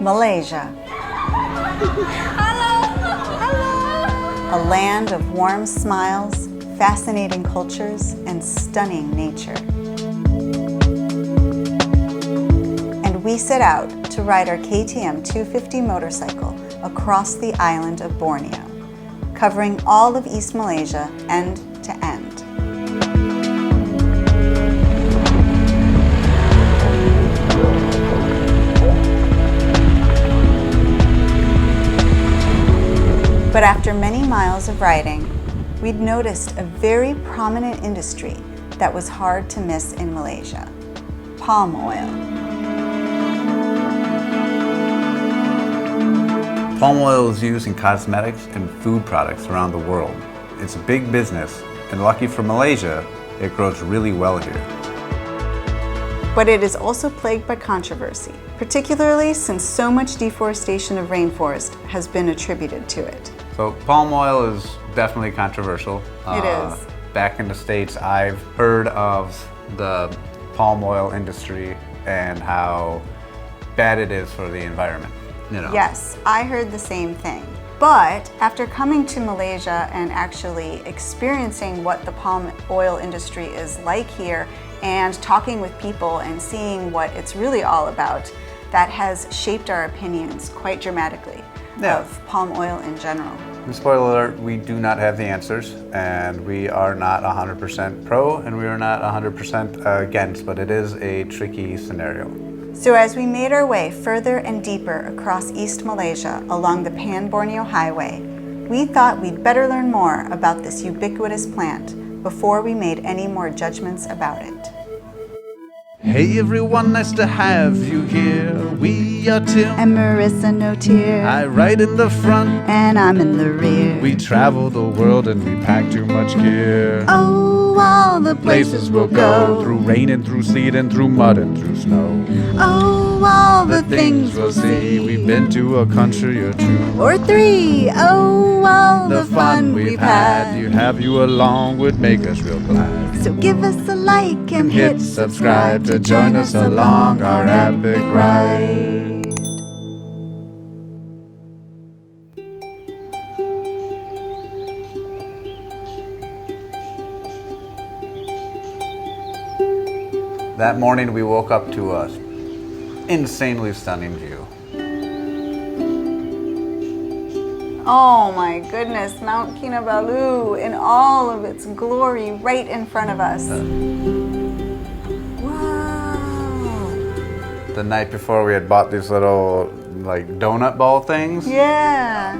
Malaysia. A land of warm smiles, fascinating cultures, and stunning nature. And we set out to ride our KTM 250 motorcycle across the island of Borneo, covering all of East Malaysia end to end. But after many miles of riding, we'd noticed a very prominent industry that was hard to miss in Malaysia: palm oil. Palm oil is used in cosmetics and food products around the world. It's a big business, and lucky for Malaysia, it grows really well here. But it is also plagued by controversy, particularly since so much deforestation of rainforest has been attributed to it. So palm oil is definitely controversial. It is. Back in the States, I've heard of the palm oil industry and how bad it is for the environment. You know. Yes, I heard the same thing. But after coming to Malaysia and actually experiencing what the palm oil industry is like here and talking with people and seeing what it's really all about, that has shaped our opinions quite dramatically of palm oil in general. And spoiler alert, we do not have the answers, and we are not 100% pro and we are not 100% against, but it is a tricky scenario. So as we made our way further and deeper across East Malaysia along the Pan-Borneo Highway, we thought we'd better learn more about this ubiquitous plant before we made any more judgments about it. Hey everyone, nice to have you here. We are Tim and Marissa No Tear. I ride in the front and I'm in the rear. We travel the world and we pack too much gear. Oh, all the places we'll go. Through rain and through sleet and through mud and through snow. Oh, all the things we'll see. We've been to a country or two or three. Oh, all the fun we've had. You have you along would make us real glad. So give us a like and hit subscribe to join us along our epic ride. That morning we woke up to an insanely stunning view. Oh my goodness, Mount Kinabalu in all of its glory right in front of us. Wow. The night before we had bought these little like donut ball things. Yeah.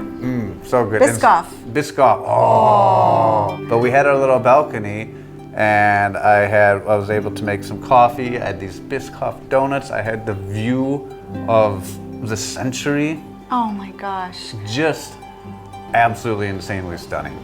So good. Biscoff. Biscoff. Oh. But we had our little balcony and I was able to make some coffee. I had these Biscoff donuts. I had the view of the century. Oh my gosh. Just absolutely insanely stunning.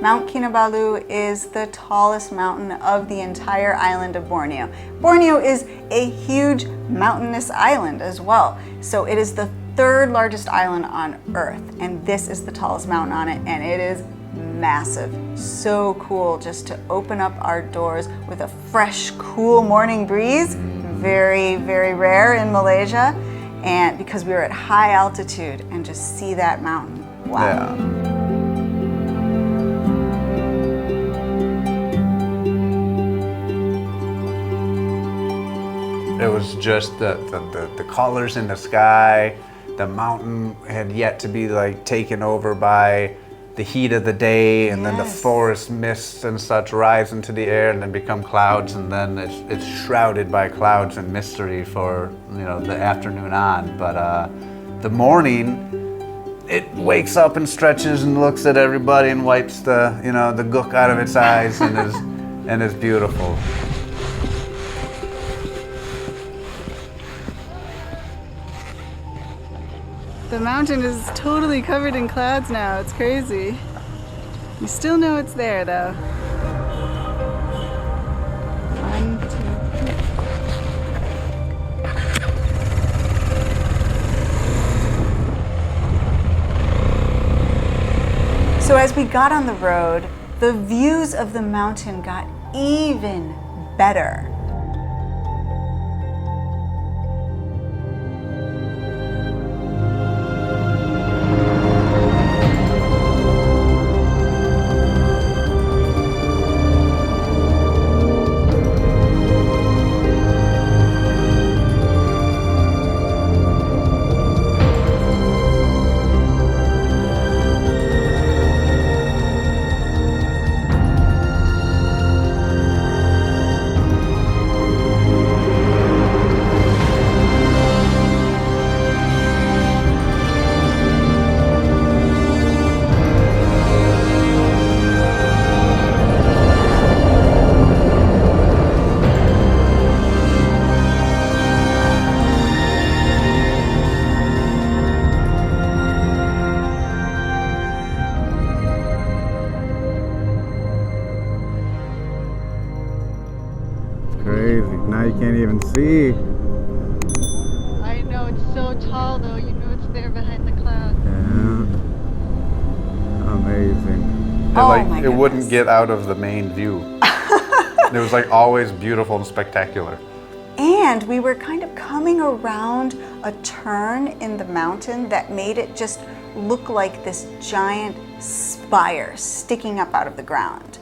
Mount Kinabalu is the tallest mountain of the entire island of Borneo. Borneo is a huge mountainous island as well. So it is the third largest island on Earth, and this is the tallest mountain on it, and it is massive. So cool just to open up our doors with a fresh, cool morning breeze. Very, very rare in Malaysia. And because we were at high altitude and just see that mountain. Wow. Yeah. It was just the colors in the sky. The mountain had yet to be like taken over by the heat of the day, and then the forest mists and such rise into the air and then become clouds, and then it's shrouded by clouds and mystery for the afternoon on. But the morning, it wakes up and stretches and looks at everybody and wipes the the gook out of its eyes and is beautiful. The mountain is totally covered in clouds now. It's crazy. You still know it's there though. 1, 2, 3. So as we got on the road, the views of the mountain got even better. crazy. Now you can't even see. I know, it's so tall though. You know it's there behind the clouds. Yeah. Amazing. Oh Like my it wouldn't goodness. get out of the main view. It was like always beautiful and spectacular. And we were kind of coming around a turn in the mountain that made it just look like this giant spire sticking up out of the ground.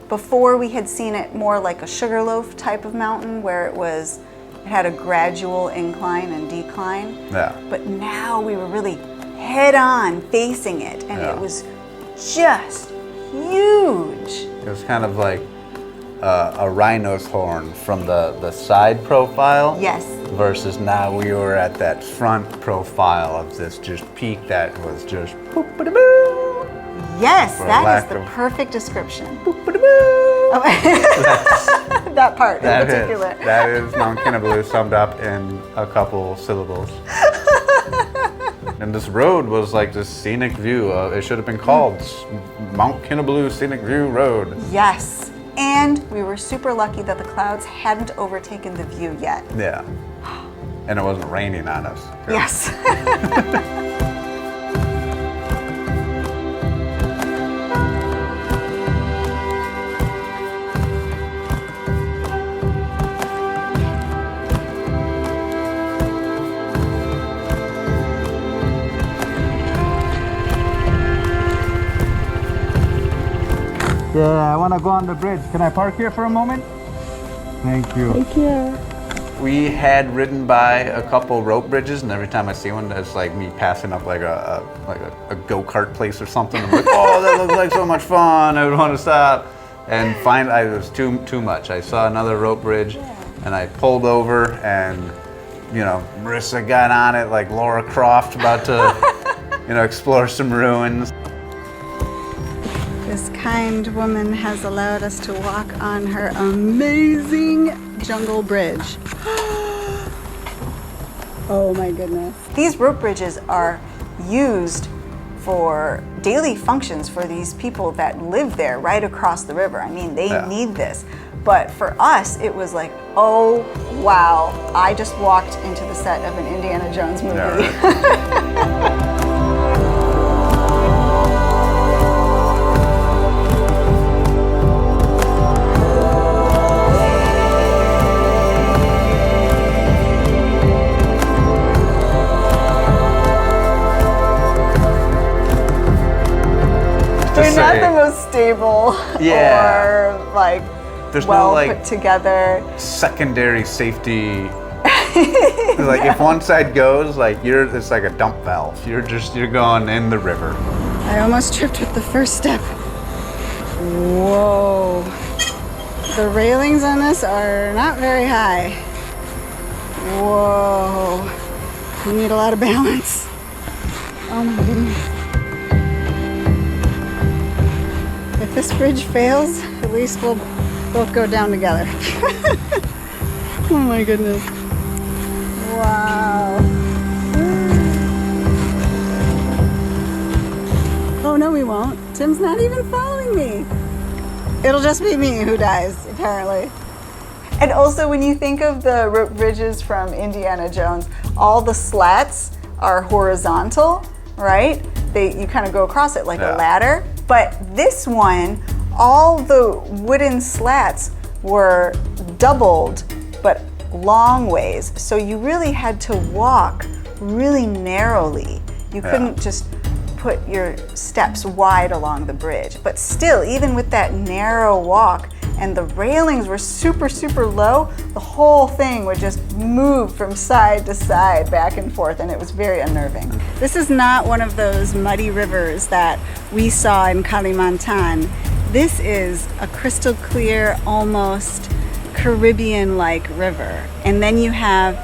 Before we had seen it more like a sugarloaf type of mountain where it had a gradual incline and decline. Yeah. But now we were really head on facing it, and Yeah. it was just huge. It was kind of like a rhino's horn from the side profile. Yes. Versus now we were at that front profile of this just peak that was just boop-a-da-boo. Yes, For that lack is the of- perfect description. Boop-a-da-boo. That part in That particular. that is Mount Kinabalu summed up in a couple syllables. And this road was like this scenic view. It should have been called Mount Kinabalu Scenic View Road. Yes. And we were super lucky that the clouds hadn't overtaken the view yet. Yeah. And it wasn't raining on us. Yes. Yeah, I want to go on the bridge. Can I park here for a moment? Thank you. Thank you. We had ridden by a couple rope bridges, and every time I see one, it's like me passing up like a go-kart place or something. I'm like, oh, that looks like so much fun. I would want to stop. And it was too much. I saw another rope bridge, and I pulled over, and Marissa got on it like Laura Croft, about to explore some ruins. This kind woman has allowed us to walk on her amazing jungle bridge. Oh my goodness. These rope bridges are used for daily functions for these people that live there right across the river. I mean, they need this. But for us, it was like, oh, wow, I just walked into the set of an Indiana Jones movie. Yeah, right. They're not the most stable or like There's well no like put together. secondary safety. Like if one side goes, like it's like a dump valve. You're going in the river. I almost tripped with the first step. Whoa. The railings on this are not very high. Whoa. You need a lot of balance. Oh my goodness. If this bridge fails, at least we'll both go down together. Oh my goodness. Wow. Oh no, we won't. Tim's not even following me. It'll just be me who dies, apparently. And also, when you think of the rope bridges from Indiana Jones, all the slats are horizontal, right? You kind of go across it like a ladder. But this one, all the wooden slats were doubled, but long ways. So you really had to walk really narrowly. You couldn't just put your steps wide along the bridge. But still, even with that narrow walk, and the railings were super, super low, the whole thing would just move from side to side, back and forth, and it was very unnerving. This is not one of those muddy rivers that we saw in Kalimantan. This is a crystal clear, almost Caribbean-like river. And then you have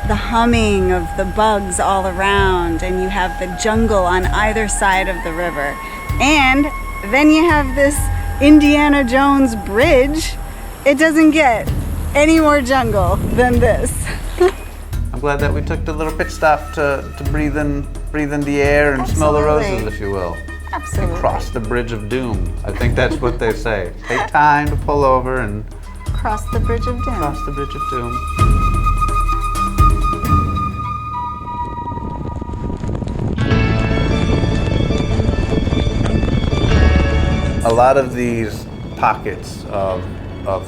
the humming of the bugs all around, and you have the jungle on either side of the river. And then you have this Indiana Jones bridge. It doesn't get any more jungle than this. I'm glad that we took the little pit stop to breathe in the air and smell the roses, if you will. Absolutely. Cross the bridge of doom. I think that's what they say. Take time to pull over and Cross the Bridge of Doom. Cross the Bridge of Doom. A lot of these pockets of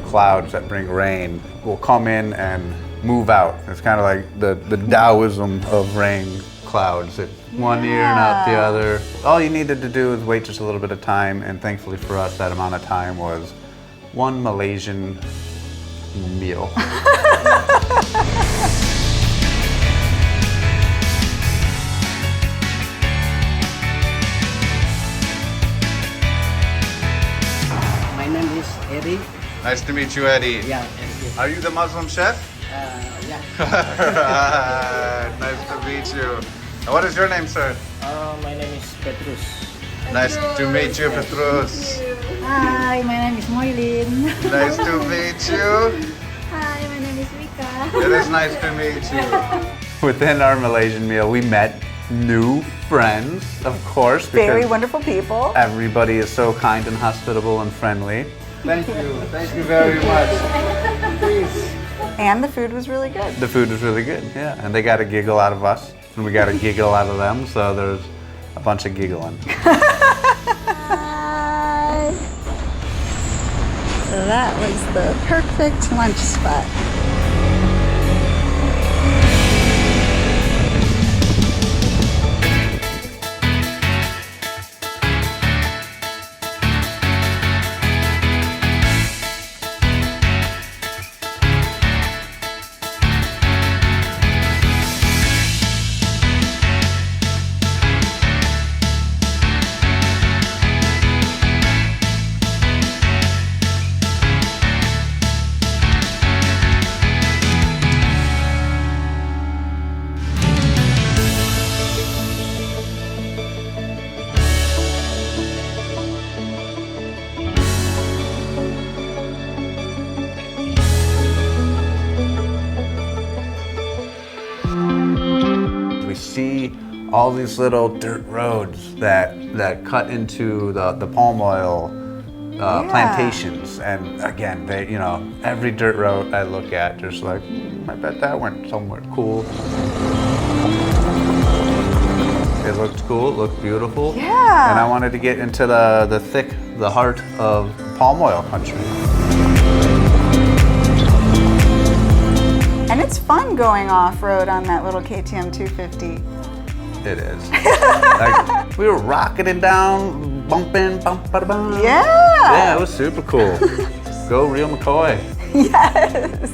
clouds that bring rain will come in and move out. It's kind of like the Taoism of rain clouds. It's one ear and out the other. All you needed to do is wait just a little bit of time, and thankfully for us, that amount of time was one Malaysian meal. My name is Eddie. Nice to meet you, Eddie. Yeah, Eddie. Are you the Muslim chef? Yeah. Nice to meet you. And what is your name, sir? My name is Petrus. Nice to meet you, Petrus. Hi, my name is Moylin. Nice to meet you. Hi, my name is Mika. It is nice to meet you. Within our Malaysian meal, we met new friends, of course. Very because wonderful people. everybody is so kind and hospitable and friendly. Thank you very much. Please. And the food was really good. The food was really good, yeah. And they got a giggle out of us, and we got a giggle out of them, so there's a bunch of giggling. Hi. So that was the perfect lunch spot. See all these little dirt roads that cut into the palm oil plantations, and again, they, you know, every dirt road I look at, just like, I bet that went somewhere cool. It looked cool, it looked beautiful. Yeah. And I wanted to get into the heart of palm oil country. And it's fun going off-road on that little KTM 250. It is. Like, we were rocketing down, bumping, bump, bada, bum. Yeah. Yeah, it was super cool. Go Real McCoy. Yes.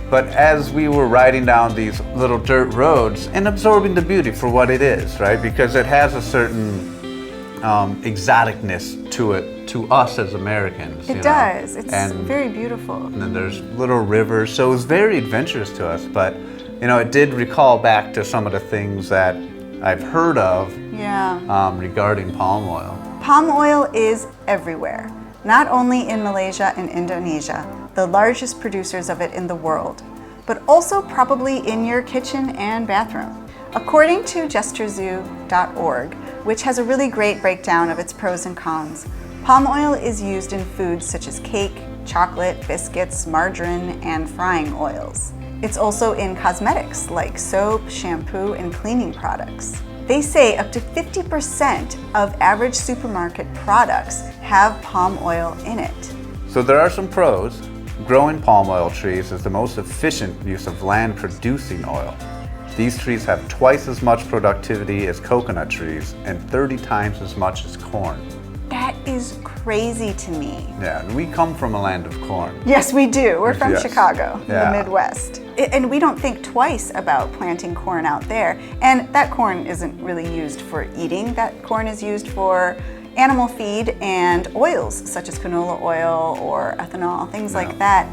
But as we were riding down these little dirt roads and absorbing the beauty for what it is, right? Because it has a certain exoticness to it, to us as Americans. It does. It's and, very beautiful. And then there's little rivers, so it was very adventurous to us. But, you know, it did recall back to some of the things that I've heard of regarding palm oil. Palm oil is everywhere, not only in Malaysia and Indonesia, the largest producers of it in the world, but also probably in your kitchen and bathroom. According to gestureZoo.org, which has a really great breakdown of its pros and cons, palm oil is used in foods such as cake, chocolate, biscuits, margarine, and frying oils. It's also in cosmetics like soap, shampoo, and cleaning products. They say up to 50% of average supermarket products have palm oil in it. So there are some pros. Growing palm oil trees is the most efficient use of land producing oil. These trees have twice as much productivity as coconut trees and 30 times as much as corn. That is crazy to me. Yeah, and we come from a land of corn. Yes, we do. We're from Yes. Chicago, Yeah. the Midwest. And we don't think twice about planting corn out there. And that corn isn't really used for eating. That corn is used for animal feed and oils, such as canola oil or ethanol, things like that.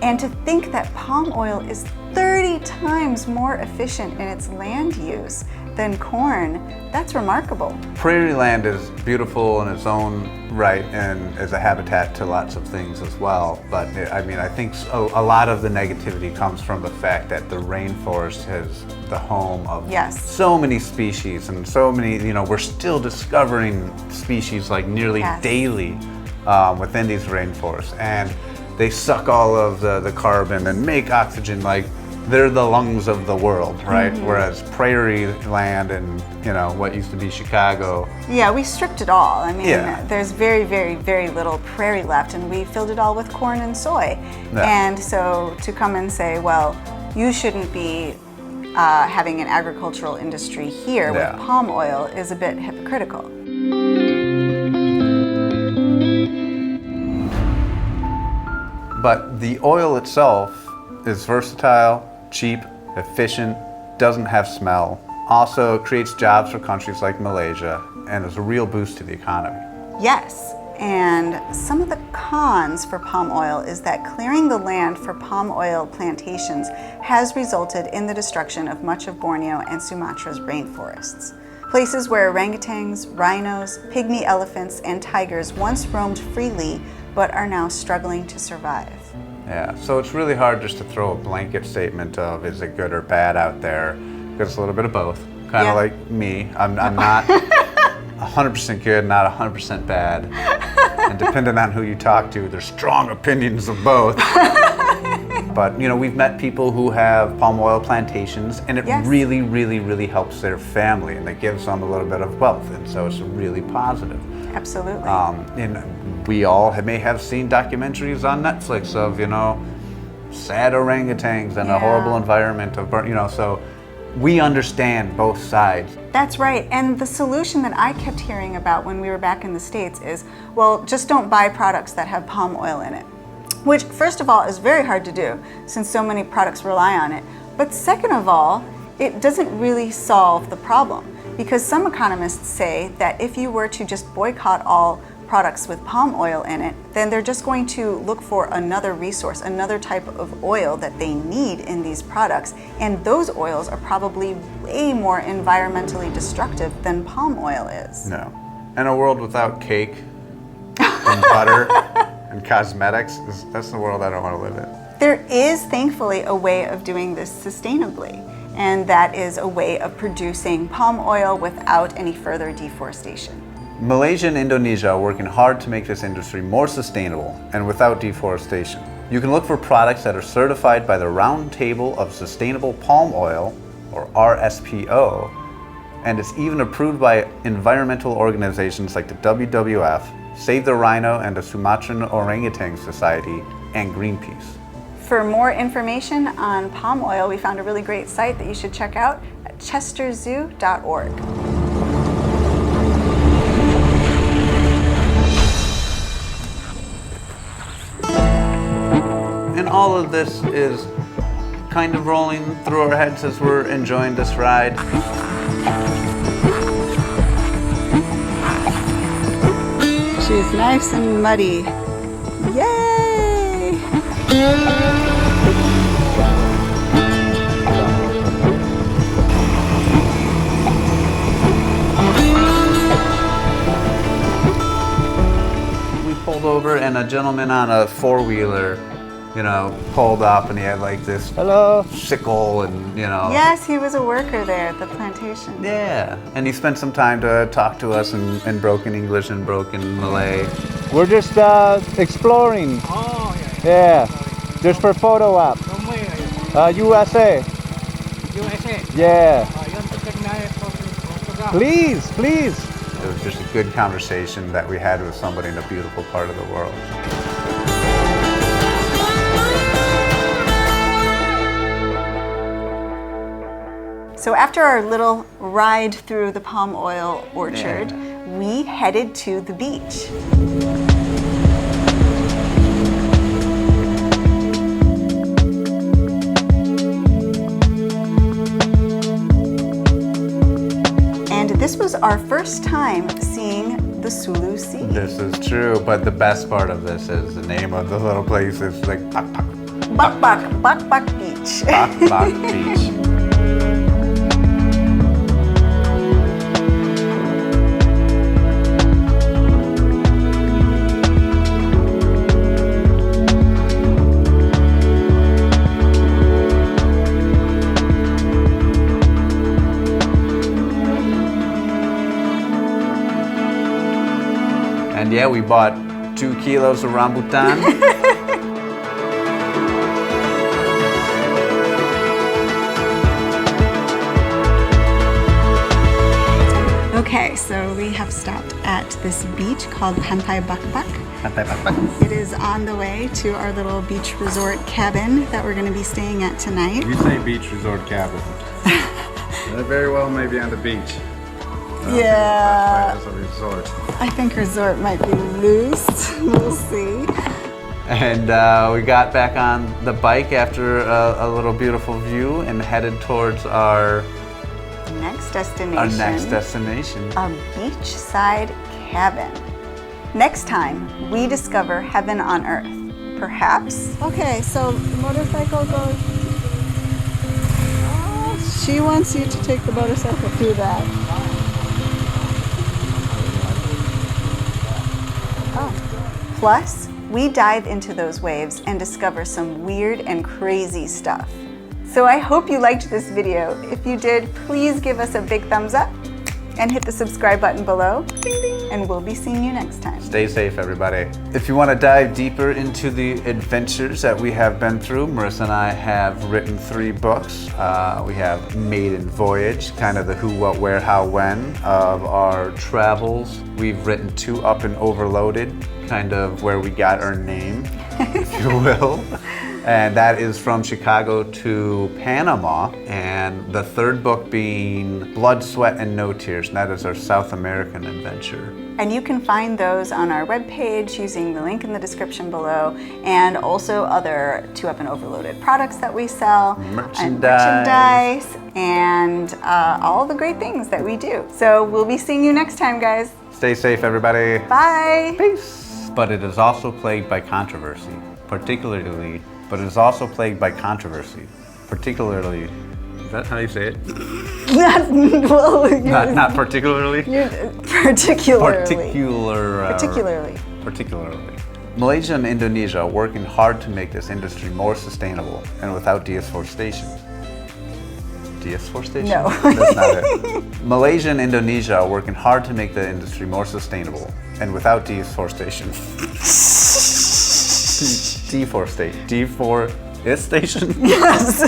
And to think that palm oil is 30 times more efficient in its land use than corn, that's remarkable. Prairie land is beautiful in its own right and as a habitat to lots of things as well. But I mean, I think a lot of the negativity comes from the fact that the rainforest is the home of so many species and so many, you know, we're still discovering species like nearly daily within these rainforests. And they suck all of the carbon and make oxygen. Like, they're the lungs of the world, right? Whereas prairie land and, you know, what used to be Chicago. Yeah, we stripped it all. I mean, Yeah. there's very, very, very little prairie left, and we filled it all with corn and soy. Yeah. And so to come and say, well, you shouldn't be having an agricultural industry here Yeah. with palm oil is a bit hypocritical. But the oil itself is versatile, cheap, efficient, doesn't have smell. Also creates jobs for countries like Malaysia and is a real boost to the economy. Yes, and some of the cons for palm oil is that clearing the land for palm oil plantations has resulted in the destruction of much of Borneo and Sumatra's rainforests. Places where orangutans, rhinos, pygmy elephants, and tigers once roamed freely but are now struggling to survive. Yeah, so it's really hard just to throw a blanket statement of is it good or bad out there, because it's a little bit of both. Kind Yeah. of like me, I'm not 100% good, not 100% bad. And depending on who you talk to, there's strong opinions of both. But, you know, we've met people who have palm oil plantations, and it Yes. really, really, really helps their family, and it gives them a little bit of wealth, and so it's really positive. Absolutely. And we all may have seen documentaries on Netflix of, you know, sad orangutans and a Yeah. horrible environment of, you know, so we understand both sides. That's right. And the solution that I kept hearing about when we were back in the States is, well, just don't buy products that have palm oil in it. Which, first of all, is very hard to do since so many products rely on it. But second of all, it doesn't really solve the problem, because some economists say that if you were to just boycott all products with palm oil in it, then they're just going to look for another resource, another type of oil that they need in these products. And those oils are probably way more environmentally destructive than palm oil is. No. In a world without cake and butter and cosmetics, that's the world I don't want to live in. There is thankfully a way of doing this sustainably, and that is a way of producing palm oil without any further deforestation. Malaysia and Indonesia are working hard to make this industry more sustainable and without deforestation. You can look for products that are certified by the Round Table of Sustainable Palm Oil, or RSPO, and it's even approved by environmental organizations like the WWF, Save the Rhino and the Sumatran Orangutan Society, and Greenpeace. For more information on palm oil, we found a really great site that you should check out at chesterzoo.org. And all of this is kind of rolling through our heads as we're enjoying this ride. She's nice and muddy. Yay! We pulled over and a gentleman on a four-wheeler, you know, pulled up and he had like this sickle and, you know. Yes, he was a worker there at the plantation. Yeah, and he spent some time to talk to us in broken English and broken Malay. We're just exploring. Oh, yeah. Yeah, just for photo op. From where? USA. USA. Yeah. You want to take my photograph? Please, please. It was just a good conversation that we had with somebody in a beautiful part of the world. So after our little ride through the palm oil orchard, we headed to the beach. And this was our first time seeing the Sulu Sea. This is true, but the best part of this is the name of the little place is like Bak Bak Beach. Bak Beach. And yeah, we bought 2 kilos of rambutan. have stopped at this beach called Pantai Bakbak. It is on the way to our little beach resort cabin that we're going to be staying at tonight. You say beach resort cabin. They're very well maybe on the beach. Yeah. As a resort. I think resort might be loose. We'll see. And we got back on the bike after a little beautiful view and headed towards our Next destination. A beachside cabin. Next time, we discover heaven on earth. Perhaps? Okay, so the motorcycle goes... Oh, she wants you to take the motorcycle through that. Oh. Plus, we dive into those waves and discover some weird and crazy stuff. So I hope you liked this video. If you did, please give us a big thumbs up and hit the subscribe button below. Ding, ding. And we'll be seeing you next time. Stay safe, everybody. If you want to dive deeper into the adventures that we have been through, Marissa and I have written 3 books. We have Maiden Voyage, kind of the who, what, where, how, when of our travels. We've written 2 Up and Overloaded, kind of where we got our name, if you will. And that is from Chicago to Panama. And the 3rd book being Blood, Sweat, and No Tears. And that is our South American adventure. And you can find those on our webpage using the link in the description below, and also other 2 Up and Overloaded products that we sell, merchandise, and all the great things that we do. So we'll be seeing you next time, guys. Stay safe, everybody. Bye. Peace. But it is also plagued by controversy, particularly. But it is also plagued by controversy, particularly. Is that how you say it? Not particularly. Particularly. Malaysia and Indonesia are working hard to make this industry more sustainable and without deforestation. Deforestation? No. That's not it. Malaysia and Indonesia are working hard to make the industry more sustainable and without deforestation. Deforestation. Deforestation? Yes.